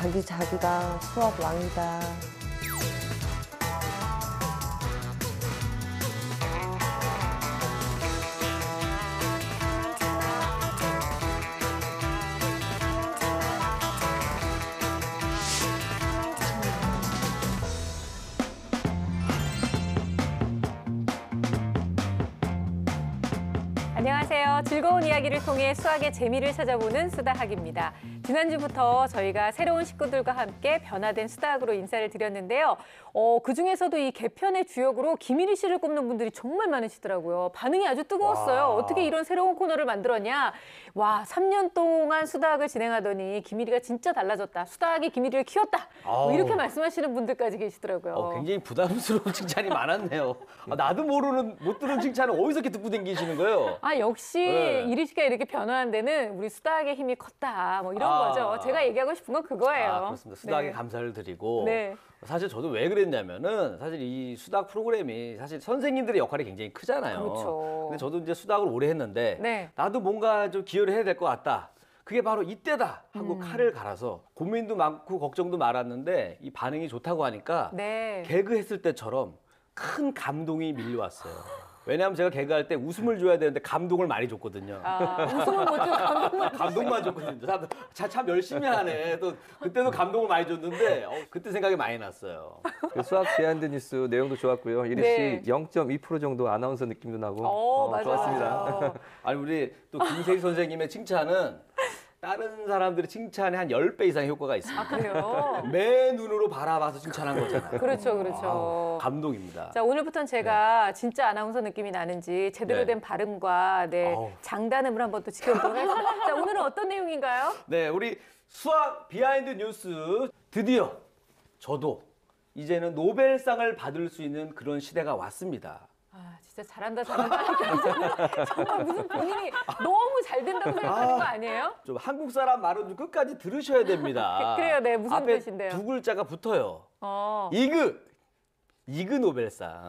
자기가 수학 왕이다. 안녕하세요. 즐거운 이야기를 통해 수학의 재미를 찾아보는 수다학입니다. 지난주부터 저희가 새로운 식구들과 함께 변화된 수다학으로 인사를 드렸는데요. 그중에서도 이 개편의 주역으로 김일희 씨를 꼽는 분들이 정말 많으시더라고요. 반응이 아주 뜨거웠어요. 와. 어떻게 이런 새로운 코너를 만들었냐. 와, 3년 동안 수다학을 진행하더니 김일희가 진짜 달라졌다. 수다학이 김일희를 키웠다. 뭐 이렇게 말씀하시는 분들까지 계시더라고요. 굉장히 부담스러운 칭찬이 많았네요. 나도 못 들은 칭찬을 어디서 이렇게 듣고 다니시는 거예요? 역시 네. 이리 씨가 이렇게 변화한 데는 우리 수다학의 힘이 컸다. 뭐 이런 거죠. 제가 얘기하고 싶은 건 그거예요. 그렇습니다. 수다학에 네. 감사를 드리고 네. 사실 저도 왜 그랬냐면은 사실 이 수다학 프로그램이 사실 선생님들의 역할이 굉장히 크잖아요. 그렇죠. 근데 저도 이제 수다학을 오래 했는데 네. 나도 뭔가 좀 기여를 해야 될 것 같다. 그게 바로 이때다 하고 칼을 갈아서 고민도 많고 걱정도 많았는데 이 반응이 좋다고 하니까 네. 개그했을 때처럼 큰 감동이 밀려왔어요. 왜냐하면 제가 개그할 때 웃음을 줘야 되는데 감동을 많이 줬거든요. 웃음을 못 주고 감동만 줬거든요. 참 열심히 하네. 또 그때도 감동을 많이 줬는데 그때 생각이 많이 났어요. 그 수학 비하인드 뉴스 내용도 좋았고요. 이리 네. 씨 0.2% 정도 아나운서 느낌도 나고 맞아요. 좋았습니다. 아니 우리 또 김세희 선생님의 칭찬은 다른 사람들의 칭찬에 한 10배 이상의 효과가 있습니다. 그래요? 매 눈으로 바라봐서 칭찬한 거잖아요. 그렇죠, 그렇죠. 감동입니다. 자, 오늘부터는 제가 진짜 아나운서 느낌이 나는지 제대로 네. 된 발음과 장단음을 한번 또 지켜보도록 하겠습니다. 자, 오늘은 어떤 내용인가요? 네, 우리 수학 비하인드 뉴스 드디어 저도 이제는 노벨상을 받을 수 있는 그런 시대가 왔습니다. 진짜 잘한다. 정말 무슨 본인이 너무 잘 된다고 생각하는 거 아니에요? 좀 한국 사람 말은 좀 끝까지 들으셔야 됩니다. 그래요, 네. 무슨 앞에 뜻인데요? 두 글자가 붙어요. 이그 노벨상.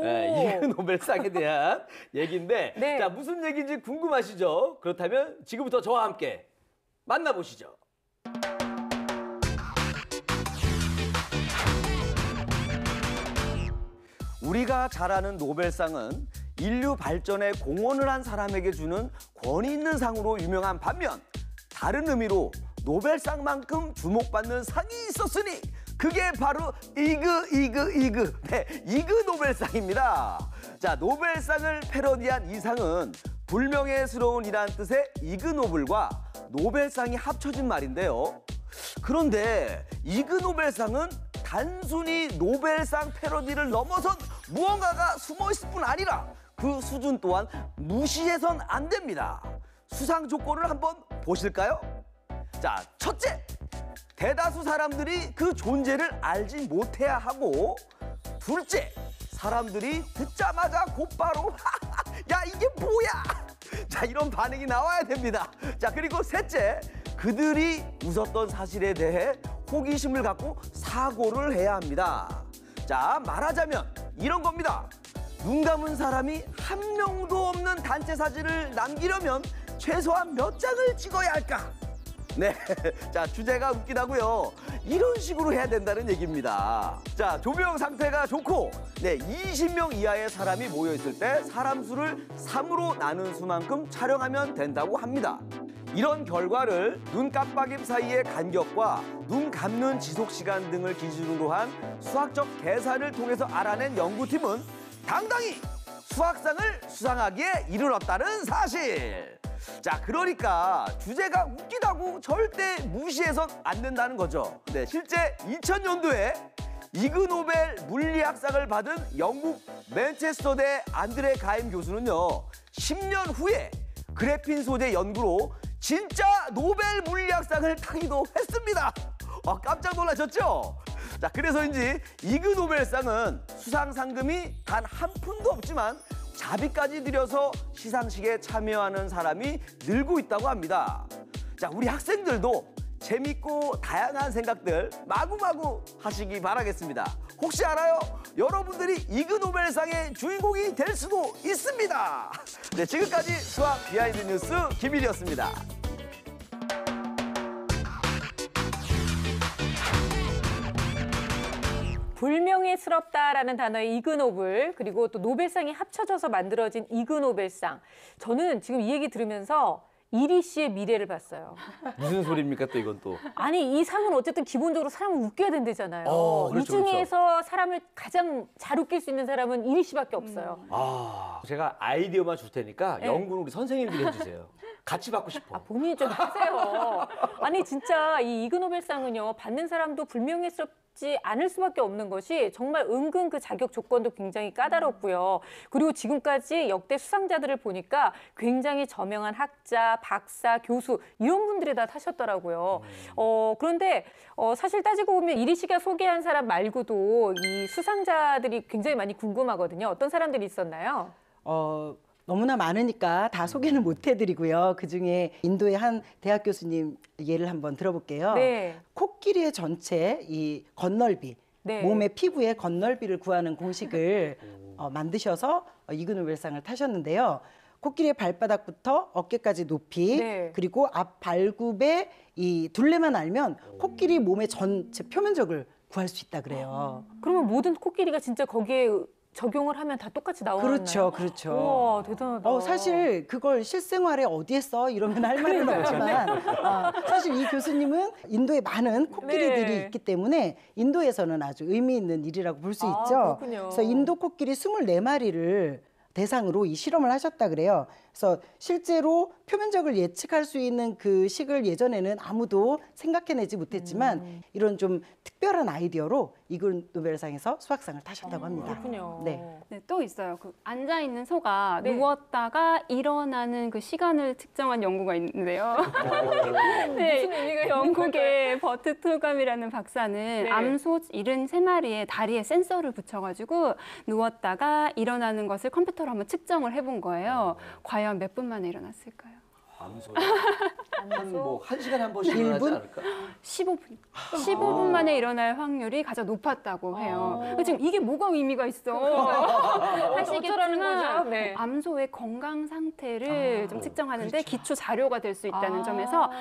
네, 이그 노벨상에 대한 얘기인데 네. 자, 무슨 얘기인지 궁금하시죠? 그렇다면 지금부터 저와 함께 만나보시죠. 우리가 잘 아는 노벨상은 인류 발전에 공헌을 한 사람에게 주는 권위 있는 상으로 유명한 반면 다른 의미로 노벨상만큼 주목받는 상이 있었으니 그게 바로 이그 노벨상입니다. 자, 노벨상을 패러디한 이 상은 불명예스러운이란 뜻의 이그노블과 노벨상이 합쳐진 말인데요. 그런데 이그노벨상은 단순히 노벨상 패러디를 넘어선 무언가가 숨어있을 뿐 아니라 그 수준 또한 무시해선 안 됩니다. 수상 조건을 한번 보실까요? 자, 첫째, 대다수 사람들이 그 존재를 알지 못해야 하고, 둘째, 사람들이 듣자마자 곧바로 야, 이게 뭐야? 자, 이런 반응이 나와야 됩니다. 자, 그리고 셋째, 그들이 웃었던 사실에 대해 호기심을 갖고 사고를 해야 합니다. 자, 말하자면 이런 겁니다. 눈 감은 사람이 한 명도 없는 단체 사진을 남기려면 최소한 몇 장을 찍어야 할까? 네, 자, 주제가 웃기다고요. 이런 식으로 해야 된다는 얘기입니다. 자, 조명 상태가 좋고 20명 이하의 사람이 모여있을 때 사람 수를 3으로 나눈 수만큼 촬영하면 된다고 합니다. 이런 결과를 눈 깜빡임 사이의 간격과 눈 감는 지속시간 등을 기준으로 한 수학적 계산을 통해서 알아낸 연구팀은 당당히 수학상을 수상하기에 이르렀다는 사실. 자, 그러니까 주제가 웃기다고 절대 무시해선 안 된다는 거죠. 네, 실제 2000년도에 이그노벨 물리학상을 받은 영국 맨체스터대 안드레 가임 교수는요, 10년 후에 그래핀 소재 연구로 진짜 노벨 물리학상을 타기도 했습니다. 깜짝 놀라셨죠? 자, 그래서인지 이그노벨상은 수상 상금이 단 한 푼도 없지만 자비까지 들여서 시상식에 참여하는 사람이 늘고 있다고 합니다. 자, 우리 학생들도 재밌고 다양한 생각들 마구마구 하시기 바라겠습니다. 혹시 알아요? 여러분들이 이그노벨상의 주인공이 될 수도 있습니다. 네, 지금까지 수학 비하인드 뉴스 김일이었습니다. 불명예스럽다라는 단어의 이그노블, 그리고 또 노벨상이 합쳐져서 만들어진 이그노벨상. 저는 지금 이 얘기 들으면서 이리 씨의 미래를 봤어요. 무슨 소리입니까 또 이건 또? 아니 이 상은 어쨌든 기본적으로 사람을 웃겨야 된다잖아요. 그렇죠, 이 중에서 사람을 가장 잘 웃길 수 있는 사람은 이리 씨밖에 없어요. 제가 아이디어만 줄 테니까 네. 연구는 우리 선생님들이 해주세요. 같이 받고 싶어. 본인이 좀 하세요. 아니 진짜 이 이그노벨상은요 받는 사람도 불명예스럽지 않을 수밖에 없는 것이 정말 은근 그 자격 조건도 굉장히 까다롭고요. 그리고 지금까지 역대 수상자들을 보니까 굉장히 저명한 학자, 박사, 교수 이런 분들이 다 타셨더라고요. 그런데 사실 따지고 보면 이리 씨가 소개한 사람 말고도 이 수상자들이 굉장히 많이 궁금하거든요. 어떤 사람들이 있었나요? 너무나 많으니까 다 소개는 못 해드리고요. 그중에 인도의 한 대학 교수님 예를 한번 들어볼게요. 네. 코끼리의 전체 이 건널비, 네. 몸의 피부의 건널비를 구하는 공식을 만드셔서 이그노벨상을 타셨는데요. 코끼리의 발바닥부터 어깨까지 높이, 네. 그리고 앞 발굽의 이 둘레만 알면 코끼리 몸의 전체 표면적을 구할 수 있다 그래요. 그러면 모든 코끼리가 진짜 거기에 적용을 하면 다 똑같이 나오나요? 그렇죠, 그렇죠. 우와, 대단하다. 사실 그걸 실생활에 어디에 써? 이러면 할 말은 없지만 사실 이 교수님은 인도에 많은 코끼리들이 네. 있기 때문에 인도에서는 아주 의미 있는 일이라고 볼 수 있죠. 그렇군요. 그래서 인도 코끼리 24마리를 대상으로 이 실험을 하셨다 그래요. 그래서 실제로 표면적을 예측할 수 있는 그 식을 예전에는 아무도 생각해내지 못했지만 이런 좀 특별한 아이디어로 이그노벨상에서 수학상을 타셨다고 합니다. 그렇군요. 네. 네, 또 있어요. 그 앉아 있는 소가 네. 누웠다가 일어나는 그 시간을 측정한 연구가 있는데요. 네, 무슨 의미가 영국의 버트 토감이라는 박사는 네. 암소 73마리의 다리에 센서를 붙여가지고 누웠다가 일어나는 것을 컴퓨터로 한번 측정을 해본 거예요. 과연 몇 분 만에 일어났을까요? 한 시간에 한 번씩 일어나지 1분? 않을까? 15분. 15분 만에 일어날 확률이 가장 높았다고 해요. 지금 이게 뭐가 의미가 있어? 어쩌라는 하시겠지만 거죠? 네. 암소의 건강 상태를 좀 측정하는데 기초 자료가 될 수 있다는 점에서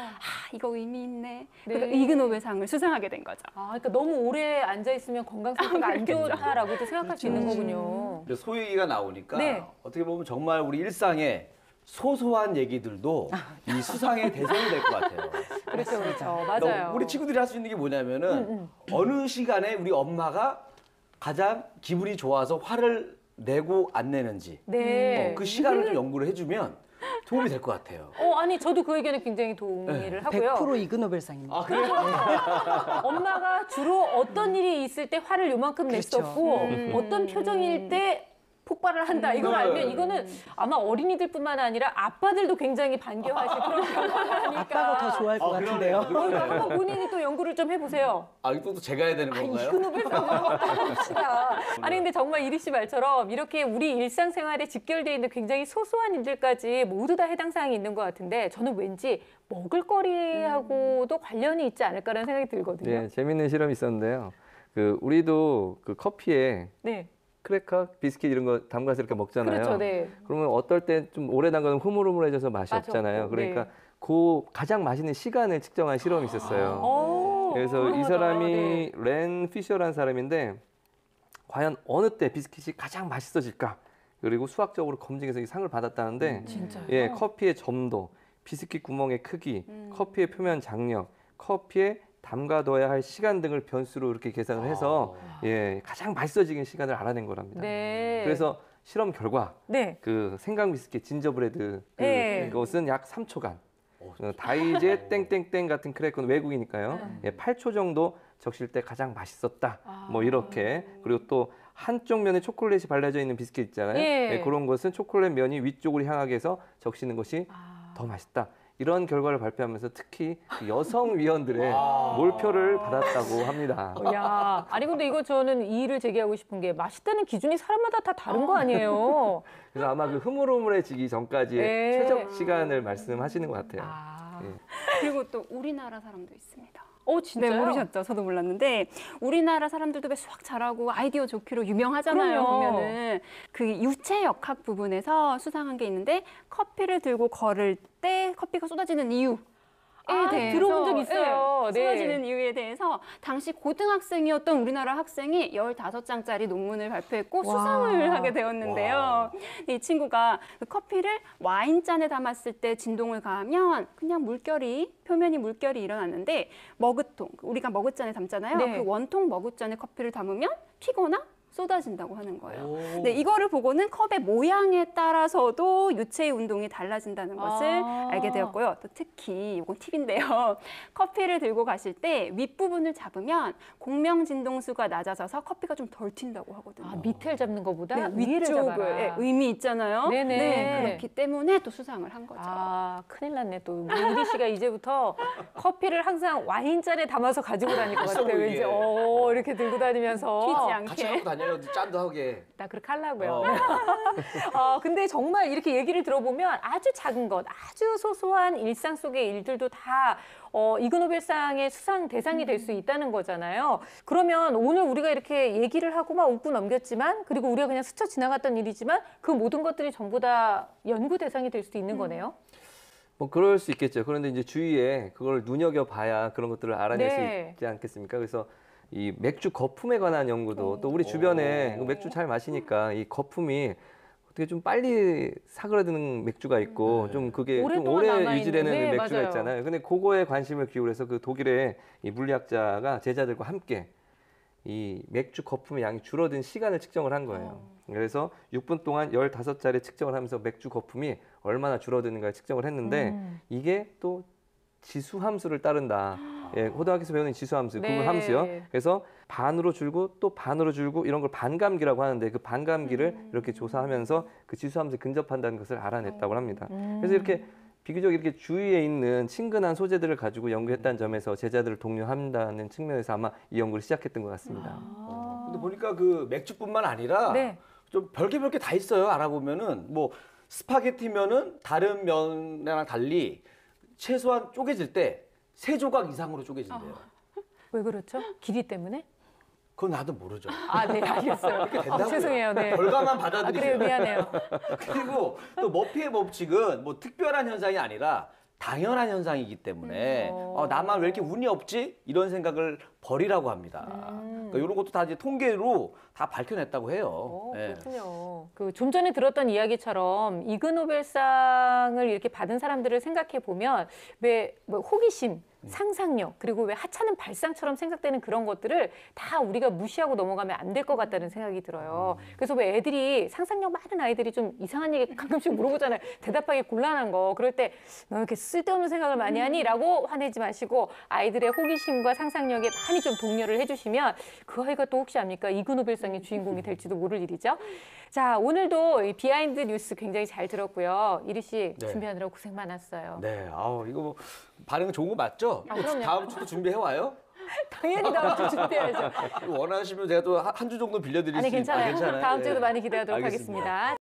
이거 의미 있네. 그래서 네. 이그노벨상을 수상하게 된 거죠. 그러니까 너무 오래 앉아 있으면 건강 상태가 안 좋다라고도 생각할 수 있는 거군요. 소 얘기가 나오니까 네. 어떻게 보면 정말 우리 일상에 소소한 얘기들도 이 수상의 대상이 될 것 같아요. 그렇죠, 그렇죠. 맞아요. 우리 친구들이 할 수 있는 게 뭐냐면은 어느 시간에 우리 엄마가 가장 기분이 좋아서 화를 내고 안 내는지 네. 그 시간을 좀 연구를 해주면 도움이 될 것 같아요. 아니 저도 그 의견에 굉장히 동의를 하고요. 100% 이그노벨상입니다. 그래요? 엄마가 주로 어떤 일이 있을 때 화를 요만큼 그렇죠. 냈었고 어떤 표정일 때 폭발을 한다. 이걸 알면 이거는 아마 어린이들뿐만 아니라 아빠들도 굉장히 반겨하실 그런 결과라니까. 아빠가 더 좋아할 것 같은데요. 한번 본인이 또 연구를 좀 해보세요. 이것도 제가 해야 되는 건가요? 이그노벨상 한번 따봅시다. 아니 근데 정말 이리 씨 말처럼 이렇게 우리 일상생활에 직결되어 있는 굉장히 소소한 일들까지 모두 다 해당 사항이 있는 것 같은데 저는 왠지 먹을거리하고도 관련이 있지 않을까라는 생각이 들거든요. 네, 재밌는 실험이 있었는데요. 우리도 그 커피에 네. 크래커, 비스킷 이런 거 담가서 이렇게 먹잖아요. 그렇죠. 네. 그러면 어떨 때 좀 오래 담가면 흐물흐물해져서 맛이 맛이 없잖아요. 없고, 그러니까 네. 그 가장 맛있는 시간을 측정한 실험이 있었어요. 그래서 이 궁금하다. 사람이 네. 렌 피셔라는 사람인데 과연 어느 때 비스킷이 가장 맛있어질까? 그리고 수학적으로 검증해서 이 상을 받았다는데 진짜요? 예, 커피의 점도, 비스킷 구멍의 크기, 커피의 표면 장력, 커피에 담가둬야 할 시간 등을 변수로 이렇게 계산을 해서 가장 맛있어지는 시간을 알아낸 거랍니다. 네. 그래서 실험 결과 네. 그 생강 비스킷 진저브레드 네. 그것은 약 3초간 다이제 땡땡땡 같은 크래커는 외국이니까요. 8초 정도 적실 때 가장 맛있었다. 뭐 이렇게 그리고 또 한쪽 면에 초콜릿이 발라져 있는 비스킷 있잖아요. 예. 그런 것은 초콜릿 면이 위쪽으로 향하게 해서 적시는 것이 더 맛있다. 이런 결과를 발표하면서 특히 여성 위원들의 몰표를 받았다고 합니다. 야, 아니 근데 이거 저는 이의를 제기하고 싶은 게 맛있다는 기준이 사람마다 다 다른 거 아니에요? 그래서 아마 그 흐물흐물해지기 전까지의 네. 최적 시간을 말씀하시는 것 같아요. 그리고 또 우리나라 사람도 있습니다. 진짜요? 네, 모르셨죠? 저도 몰랐는데 우리나라 사람들도 왜 수학 잘하고 아이디어 좋기로 유명하잖아요. 그럼요. 보면은 그 유체역학 부분에서 수상한 게 있는데 커피를 들고 걸을 때 커피가 쏟아지는 이유. 대해서 들어본 적 있어요. 네. 쏟아지는 이유에 대해서 당시 고등학생이었던 우리나라 학생이 15장짜리 논문을 발표했고 수상을 하게 되었는데요. 이 친구가 그 커피를 와인잔에 담았을 때 진동을 가하면 그냥 표면이 물결이 일어났는데 머그통, 우리가 머그잔에 담잖아요. 네. 그 원통 머그잔에 커피를 담으면 튀거나 쏟아진다고 하는 거예요. 네, 이거를 보고는 컵의 모양에 따라서도 유체의 운동이 달라진다는 것을 알게 되었고요. 또 특히 이건 팁인데요. 커피를 들고 가실 때 윗부분을 잡으면 공명 진동수가 낮아져서 커피가 좀 덜 튄다고 하거든요. 밑을 잡는 것보다 네, 위를 위쪽을 잡아라. 의미 있잖아요. 네네. 네, 그렇기 때문에 또 수상을 한 거죠. 큰일 났네. 또 우리 이리 씨가 이제부터 커피를 항상 와인잔에 담아서 가지고 다닐 것 같아요. 왠지 이게. 이렇게 들고 다니면서 튀지 않게. 같이 갖고 다녀요. 짠도 하게. 나 그렇게 하려고요. 근데 정말 이렇게 얘기를 들어보면 아주 작은 것, 아주 소소한 일상 속의 일들도 다 이그노벨상의 수상 대상이 될 수 있다는 거잖아요. 그러면 오늘 우리가 이렇게 얘기를 하고 막 웃고 넘겼지만, 그리고 우리가 그냥 스쳐 지나갔던 일이지만 그 모든 것들이 전부 다 연구 대상이 될 수도 있는 거네요. 뭐 그럴 수 있겠죠. 그런데 이제 주위에 그걸 눈여겨봐야 그런 것들을 알아낼 네. 수 있지 않겠습니까? 그래서 이 맥주 거품에 관한 연구도 또 우리 주변에 맥주 잘 마시니까 이 거품이 어떻게 좀 빨리 사그라드는 맥주가 있고 좀 그게 좀 오랫동안 오래 남아있는, 유지되는 네, 맥주가 맞아요. 있잖아요. 근데 그거에 관심을 기울여서 그 독일의 이 물리학자가 제자들과 함께 이 맥주 거품의 양이 줄어든 시간을 측정을 한 거예요. 그래서 6분 동안 15차례 측정을 하면서 맥주 거품이 얼마나 줄어드는가를 측정을 했는데 이게 또 지수 함수를 따른다. 예, 고등학교에서 배우는 지수 함수, 네. 그 함수요. 그래서 반으로 줄고 또 반으로 줄고 이런 걸 반감기라고 하는데 그 반감기를 이렇게 조사하면서 그 지수 함수에 근접한다는 것을 알아냈다고 합니다. 그래서 이렇게 비교적 이렇게 주위에 있는 친근한 소재들을 가지고 연구했다는 점에서 제자들을 독려한다는 측면에서 아마 이 연구를 시작했던 것 같습니다. 근데 보니까 그 맥주뿐만 아니라 네. 좀 별게 다 있어요. 알아보면은 뭐 스파게티면은 다른 면이랑 달리 최소한 쪼개질 때 3조각 이상으로 쪼개진대요. 왜 그렇죠? 길이 때문에? 그건 나도 모르죠. 네, 알겠어요. 된다고요. 죄송해요. 네. 결과만 그래요, 받아들이세요. 미안해요. 그리고 또 머피의 법칙은 뭐 특별한 현상이 아니라 당연한 현상이기 때문에 나만 왜 이렇게 운이 없지? 이런 생각을 버리라고 합니다. 그러니까 이런 것도 다 이제 통계로 다 밝혀냈다고 해요. 네. 그렇군요. 좀 전에 들었던 이야기처럼 이그노벨상을 이렇게 받은 사람들을 생각해 보면 왜 호기심, 상상력, 그리고 왜 하찮은 발상처럼 생각되는 그런 것들을 다 우리가 무시하고 넘어가면 안 될 것 같다는 생각이 들어요. 그래서 왜 애들이, 상상력 많은 아이들이 좀 이상한 얘기 가끔씩 물어보잖아요. 대답하기 곤란한 거. 그럴 때 너 이렇게 쓸데없는 생각을 많이 하니? 라고 화내지 마시고 아이들의 호기심과 상상력에 많이 좀 독려를 해주시면 그 아이가 또 혹시 압니까? 이그노벨상의 주인공이 될지도 모를 일이죠. 자, 오늘도 이 비하인드 뉴스 굉장히 잘 들었고요. 이리 씨 네. 준비하느라 고생 많았어요. 네, 이거 뭐 반응 좋은 거 맞죠? 그럼요. 다음 주도 준비해 와요? 당연히 다음 주 준비해야죠. 원하시면 제가 또 한 주 정도 빌려드릴 아니, 수 있어요. 괜찮아요. 다음 예. 주에도 많이 기대하도록 알겠습니다. 하겠습니다.